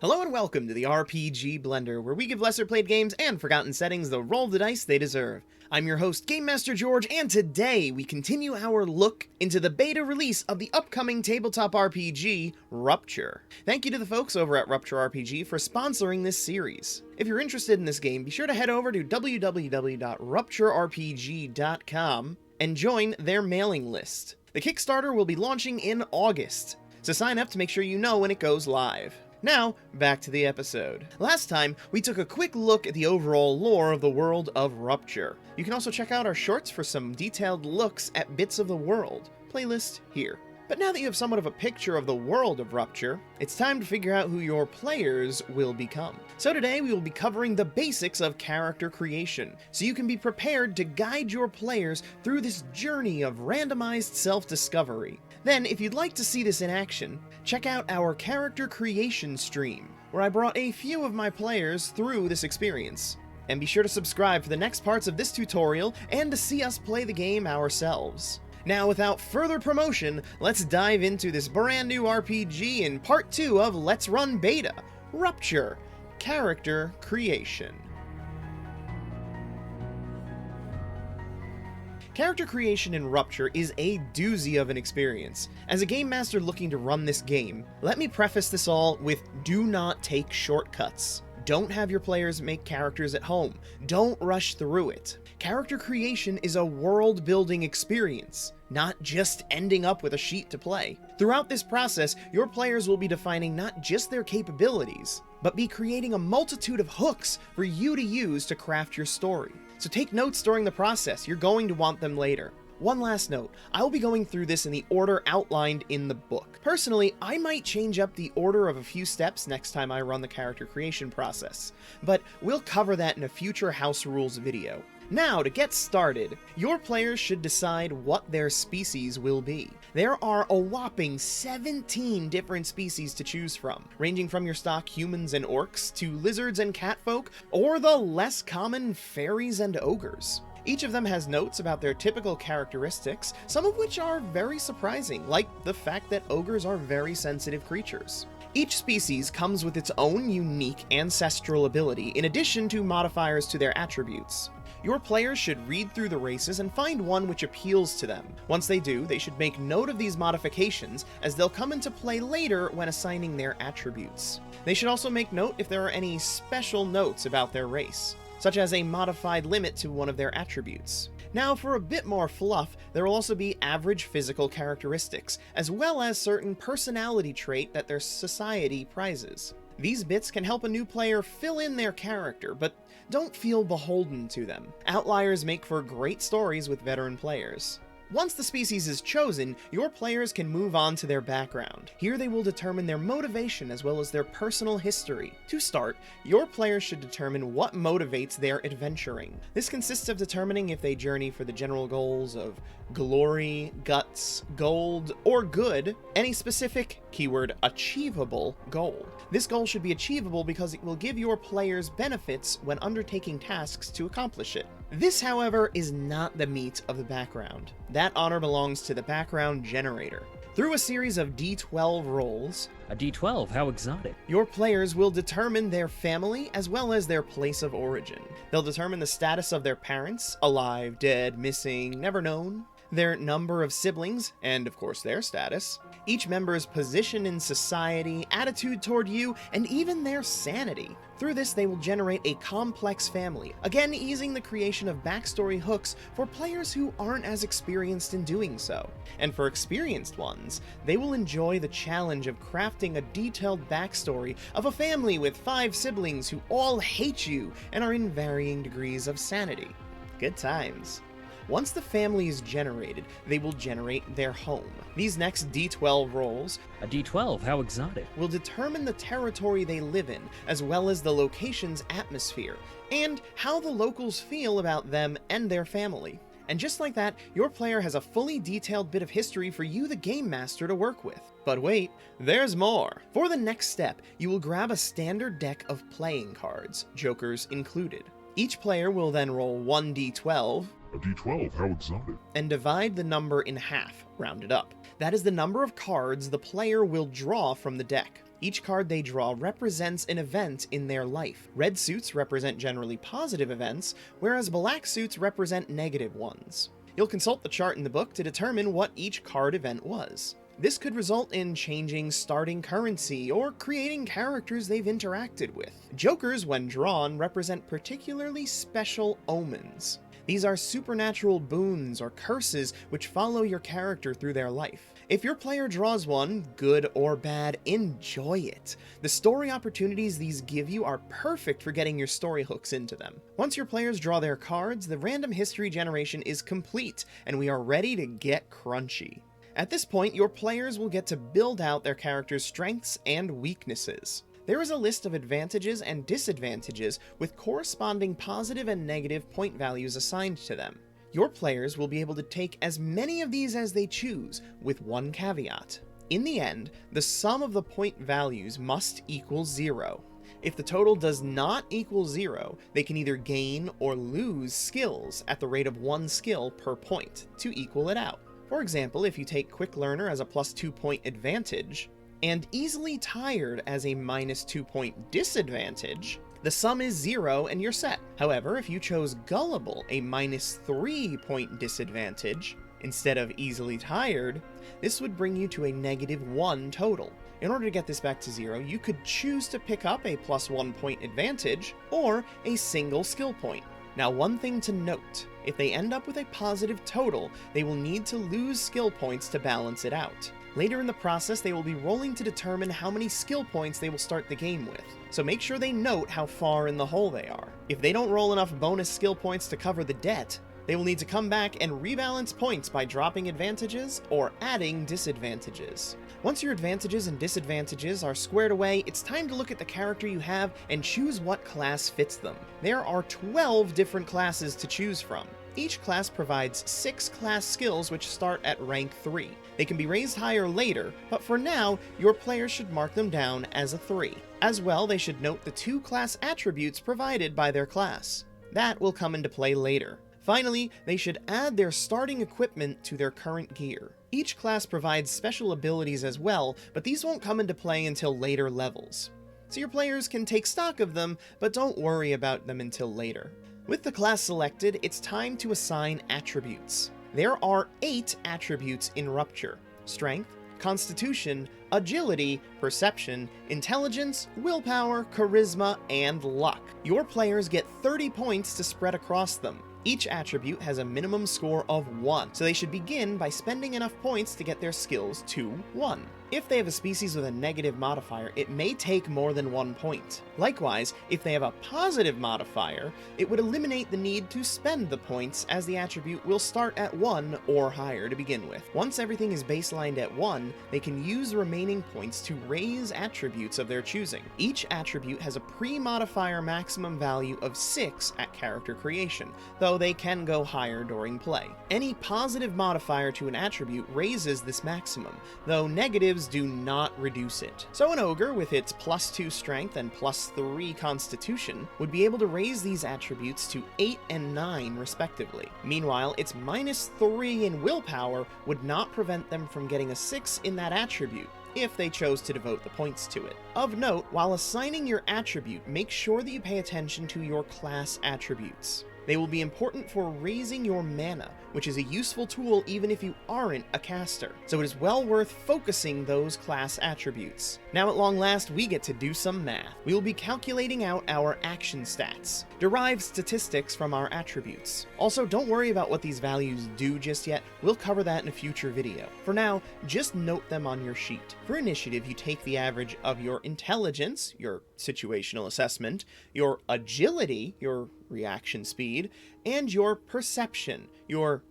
Hello and welcome to the RPG Blender, where we give lesser played games and forgotten settings the roll of the dice they deserve. I'm your host, Game Master George, and today we continue our look into the beta release of the upcoming tabletop RPG, Rupture. Thank you to the folks over at Rupture RPG for sponsoring this series. If you're interested in this game, be sure to head over to www.rupturerpg.com and join their mailing list. The Kickstarter will be launching in August, so sign up to make sure you know when it goes live. Now, back to the episode. Last time, we took a quick look at the overall lore of the world of Rupture. You can also check out our shorts for some detailed looks at bits of the world. Playlist here. But now that you have somewhat of a picture of the world of Rupture, it's time to figure out who your players will become. So today we will be covering the basics of character creation, so you can be prepared to guide your players through this journey of randomized self-discovery. Then, if you'd like to see this in action, check out our character creation stream, where I brought a few of my players through this experience. And be sure to subscribe for the next parts of this tutorial and to see us play the game ourselves. Now, without further promotion, let's dive into this brand new RPG in part 2 of Let's Run Beta, Rupture, Character Creation. Character creation in Rupture is a doozy of an experience. As a game master looking to run this game, let me preface this all with do not take shortcuts. Don't have your players make characters at home. Don't rush through it. Character creation is a world-building experience, not just ending up with a sheet to play. Throughout this process, your players will be defining not just their capabilities, but be creating a multitude of hooks for you to use to craft your story. So take notes during the process, you're going to want them later. One last note, I will be going through this in the order outlined in the book. Personally, I might change up the order of a few steps next time I run the character creation process, but we'll cover that in a future House Rules video. Now, to get started, your players should decide what their species will be. There are a whopping 17 different species to choose from, ranging from your stock humans and orcs to lizards and catfolk, or the less common fairies and ogres. Each of them has notes about their typical characteristics, some of which are very surprising, like the fact that ogres are very sensitive creatures. Each species comes with its own unique ancestral ability, in addition to modifiers to their attributes. Your players should read through the races and find one which appeals to them. Once they do, they should make note of these modifications, as they'll come into play later when assigning their attributes. They should also make note if there are any special notes about their race, such as a modified limit to one of their attributes. Now, for a bit more fluff, there will also be average physical characteristics, as well as certain personality trait that their society prizes. These bits can help a new player fill in their character, but don't feel beholden to them. Outliers make for great stories with veteran players. Once the species is chosen, your players can move on to their background. Here they will determine their motivation as well as their personal history. To start, your players should determine what motivates their adventuring. This consists of determining if they journey for the general goals of glory, guts, gold, or good, any specific, keyword achievable, goal. This goal should be achievable because it will give your players benefits when undertaking tasks to accomplish it. This, however, is not the meat of the background. That honor belongs to the background generator. Through a series of D12 rolls, A D12, how exotic. your players will determine their family as well as their place of origin. They'll determine the status of their parents, alive, dead, missing, never known, their number of siblings, and of course their status, each member's position in society, attitude toward you, and even their sanity. Through this, they will generate a complex family, again easing the creation of backstory hooks for players who aren't as experienced in doing so. And for experienced ones, they will enjoy the challenge of crafting a detailed backstory of a family with 5 siblings who all hate you and are in varying degrees of sanity. Good times. Once the family is generated, they will generate their home. These next D12 rolls, A D12, how exotic. will determine the territory they live in, as well as the location's atmosphere, and how the locals feel about them and their family. And just like that, your player has a fully detailed bit of history for you, the game master, to work with. But wait, there's more! For the next step, you will grab a standard deck of playing cards, jokers included. Each player will then roll 1d12, A D12, how exotic. and divide the number in half, rounded up. That is the number of cards the player will draw from the deck. Each card they draw represents an event in their life. Red suits represent generally positive events, whereas black suits represent negative ones. You'll consult the chart in the book to determine what each card event was. This could result in changing starting currency or creating characters they've interacted with. Jokers, when drawn, represent particularly special omens. These are supernatural boons or curses which follow your character through their life. If your player draws one, good or bad, enjoy it. The story opportunities these give you are perfect for getting your story hooks into them. Once your players draw their cards, the random history generation is complete, and we are ready to get crunchy. At this point, your players will get to build out their character's strengths and weaknesses. There is a list of advantages and disadvantages with corresponding positive and negative point values assigned to them. Your players will be able to take as many of these as they choose, with one caveat. In the end, the sum of the point values must equal 0. If the total does not equal 0, they can either gain or lose skills at the rate of 1 skill per point to equal it out. For example, if you take Quick Learner as a +2 point advantage, and Easily Tired as a -2 point disadvantage, the sum is 0 and you're set. However, if you chose Gullible, a -3 point disadvantage, instead of Easily Tired, this would bring you to a -1 total. In order to get this back to 0, you could choose to pick up a +1 point advantage, or a single skill point. Now, one thing to note, if they end up with a positive total, they will need to lose skill points to balance it out. Later in the process, they will be rolling to determine how many skill points they will start the game with, so make sure they note how far in the hole they are. If they don't roll enough bonus skill points to cover the debt, they will need to come back and rebalance points by dropping advantages or adding disadvantages. Once your advantages and disadvantages are squared away, it's time to look at the character you have and choose what class fits them. There are 12 different classes to choose from. Each class provides 6 class skills which start at rank 3. They can be raised higher later, but for now, your players should mark them down as a 3. As well, they should note the 2 class attributes provided by their class. That will come into play later. Finally, they should add their starting equipment to their current gear. Each class provides special abilities as well, but these won't come into play until later levels. So your players can take stock of them, but don't worry about them until later. With the class selected, it's time to assign attributes. There are 8 attributes in Rupture: Strength, Constitution, Agility, Perception, Intelligence, Willpower, Charisma, and Luck. Your players get 30 points to spread across them. Each attribute has a minimum score of 1, so they should begin by spending enough points to get their skills to 1. If they have a species with a negative modifier, it may take more than 1 point. Likewise, if they have a positive modifier, it would eliminate the need to spend the points, as the attribute will start at 1 or higher to begin with. Once everything is baselined at 1, they can use the remaining points to raise attributes of their choosing. Each attribute has a pre-modifier maximum value of 6 at character creation, though they can go higher during play. Any positive modifier to an attribute raises this maximum, though negatives do not reduce it. So an ogre, with its +2 strength and +3 constitution, would be able to raise these attributes to 8 and 9 respectively. Meanwhile, its -3 in willpower would not prevent them from getting a 6 in that attribute, if they chose to devote the points to it. Of note, while assigning your attribute, make sure that you pay attention to your class attributes. They will be important for raising your mana, which is a useful tool even if you aren't a caster, so it is well worth focusing those class attributes. Now at long last, we get to do some math. We will be calculating out our action stats, derived statistics from our attributes. Also, don't worry about what these values do just yet, we'll cover that in a future video. For now, just note them on your sheet. For initiative, you take the average of your intelligence, your situational assessment, your agility, your reaction speed, and your perception, your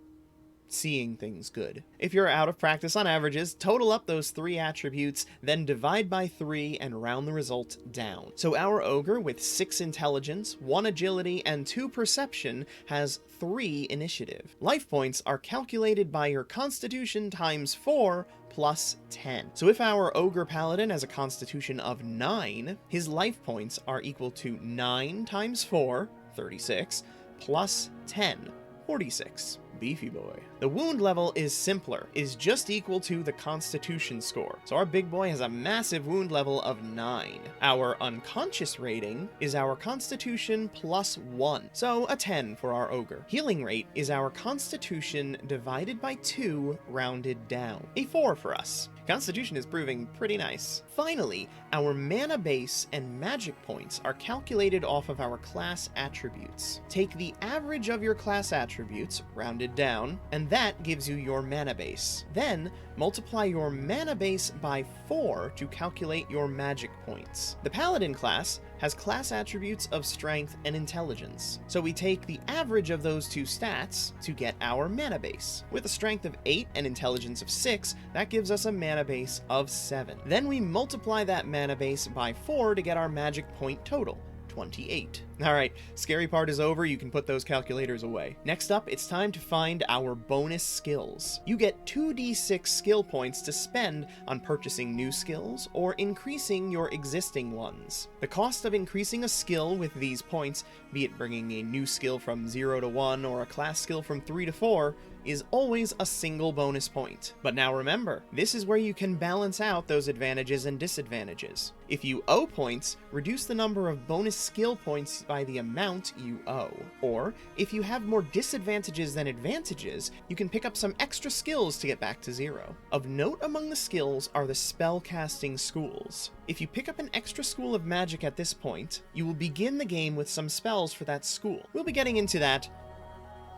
seeing things good. If you're out of practice on averages, total up those 3 attributes, then divide by 3 and round the result down. So our ogre, with 6 intelligence, 1 agility, and 2 perception, has 3 initiative. Life points are calculated by your constitution times 4 plus 10. So if our ogre paladin has a constitution of 9, his life points are equal to 9 times 4, 36, plus 10, 46. beefy boy. The wound level is simpler, is just equal to the constitution score. So our big boy has a massive wound level of 9. Our unconscious rating is our constitution plus 1, so a 10 for our ogre. Healing rate is our constitution divided by 2 rounded down, a 4 for us. Constitution is proving pretty nice. Finally, our mana base and magic points are calculated off of our class attributes. Take the average of your class attributes, rounded down, and that gives you your mana base. Then, multiply your mana base by 4 to calculate your magic points. The Paladin class has class attributes of strength and intelligence, so we take the average of those two stats to get our mana base. With a strength of 8 and intelligence of 6, that gives us a mana base of 7. Then we multiply that mana base by 4 to get our magic point total, 28. Alright, scary part is over, you can put those calculators away. Next up, it's time to find our bonus skills. You get 2d6 skill points to spend on purchasing new skills or increasing your existing ones. The cost of increasing a skill with these points, be it bringing a new skill from 0 to 1 or a class skill from 3 to 4, is always a single bonus point. But now remember, this is where you can balance out those advantages and disadvantages. If you owe points, reduce the number of bonus skill points by the amount you owe. Or, if you have more disadvantages than advantages, you can pick up some extra skills to get back to 0. Of note among the skills are the spellcasting schools. If you pick up an extra school of magic at this point, you will begin the game with some spells for that school. We'll be getting into that.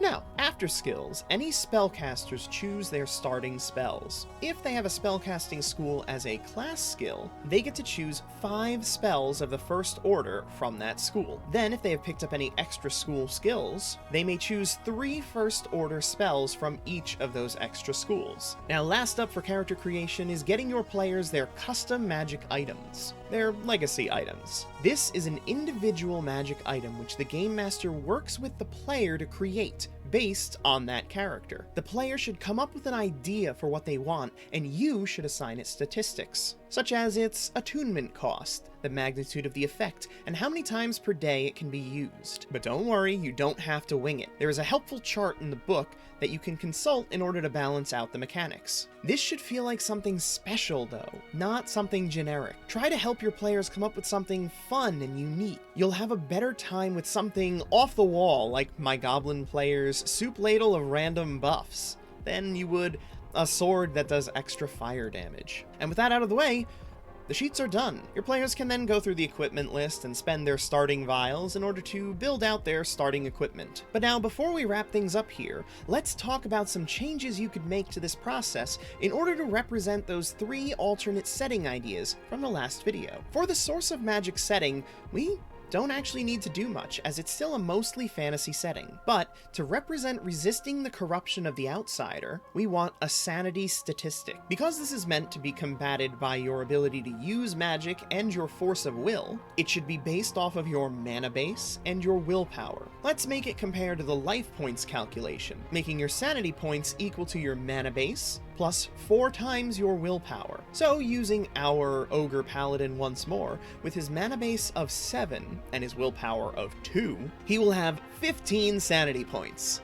Now, after skills, any spellcasters choose their starting spells. If they have a spellcasting school as a class skill, they get to choose 5 spells of the first order from that school. Then, if they have picked up any extra school skills, they may choose 3 first order spells from each of those extra schools. Now, last up for character creation is getting your players their custom magic items. They're legacy items. This is an individual magic item which the Game Master works with the player to create, based on that character. The player should come up with an idea for what they want, and you should assign it statistics, such as its attunement cost, the magnitude of the effect, and how many times per day it can be used. But don't worry, you don't have to wing it. There is a helpful chart in the book that you can consult in order to balance out the mechanics. This should feel like something special though, not something generic. Try to help your players come up with something fun and unique. You'll have a better time with something off the wall, like my goblin player's soup ladle of random buffs, than you would a sword that does extra fire damage. And with that out of the way, the sheets are done. Your players can then go through the equipment list and spend their starting vials in order to build out their starting equipment. But now, before we wrap things up here, let's talk about some changes you could make to this process in order to represent those 3 alternate setting ideas from the last video. For the source of magic setting, we don't actually need to do much, as it's still a mostly fantasy setting. But to represent resisting the corruption of the outsider, we want a sanity statistic. Because this is meant to be combated by your ability to use magic and your force of will, it should be based off of your mana base and your willpower. Let's make it compare to the life points calculation, making your sanity points equal to your mana base plus 4 times your willpower. So using our Ogre Paladin once more, with his mana base of 7 and his willpower of 2, he will have 15 sanity points.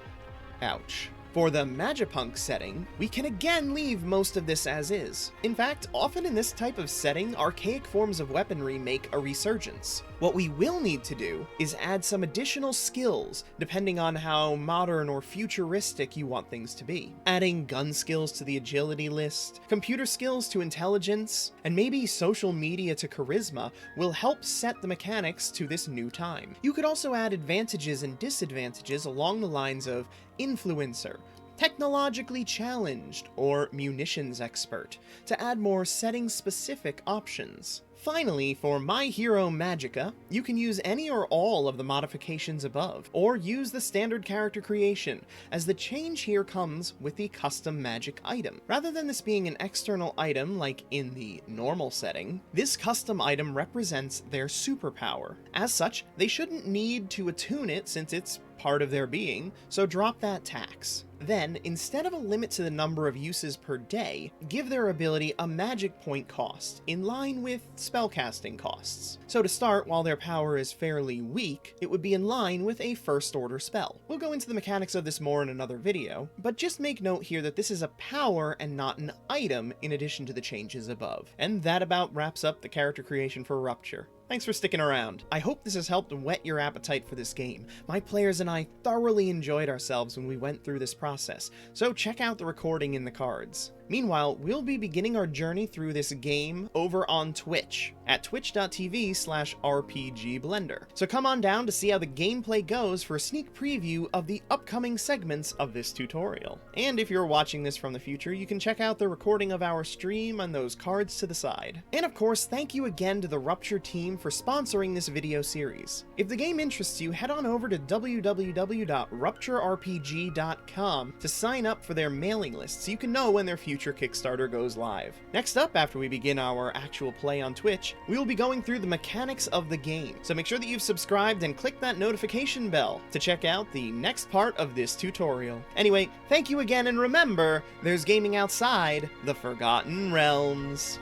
Ouch. For the Magipunk setting, we can again leave most of this as is. In fact, often in this type of setting, archaic forms of weaponry make a resurgence. What we will need to do is add some additional skills, depending on how modern or futuristic you want things to be. Adding gun skills to the agility list, computer skills to intelligence, and maybe social media to charisma will help set the mechanics to this new time. You could also add advantages and disadvantages along the lines of influencer, technologically challenged, or munitions expert, to add more setting-specific options. Finally, for my hero Magicka, you can use any or all of the modifications above, or use the standard character creation, as the change here comes with the custom magic item. Rather than this being an external item like in the normal setting, this custom item represents their superpower. As such, they shouldn't need to attune it since it's part of their being, so drop that tax. Then, instead of a limit to the number of uses per day, give their ability a magic point cost, in line with spellcasting costs. So to start, while their power is fairly weak, it would be in line with a first order spell. We'll go into the mechanics of this more in another video, but just make note here that this is a power and not an item in addition to the changes above. And that about wraps up the character creation for Rupture. Thanks for sticking around. I hope this has helped whet your appetite for this game. My players and I thoroughly enjoyed ourselves when we went through this process, so check out the recording in the cards. Meanwhile, we'll be beginning our journey through this game over on Twitch, at twitch.tv/rpgblender. So come on down to see how the gameplay goes for a sneak preview of the upcoming segments of this tutorial. And if you're watching this from the future, you can check out the recording of our stream on those cards to the side. And of course, thank you again to the Rupture team for sponsoring this video series. If the game interests you, head on over to www.rupturerpg.com to sign up for their mailing list so you can know when their future Kickstarter goes live. Next up, after we begin our actual play on Twitch, we will be going through the mechanics of the game, so make sure that you've subscribed and click that notification bell to check out the next part of this tutorial. Anyway, thank you again, and remember, there's gaming outside the Forgotten Realms.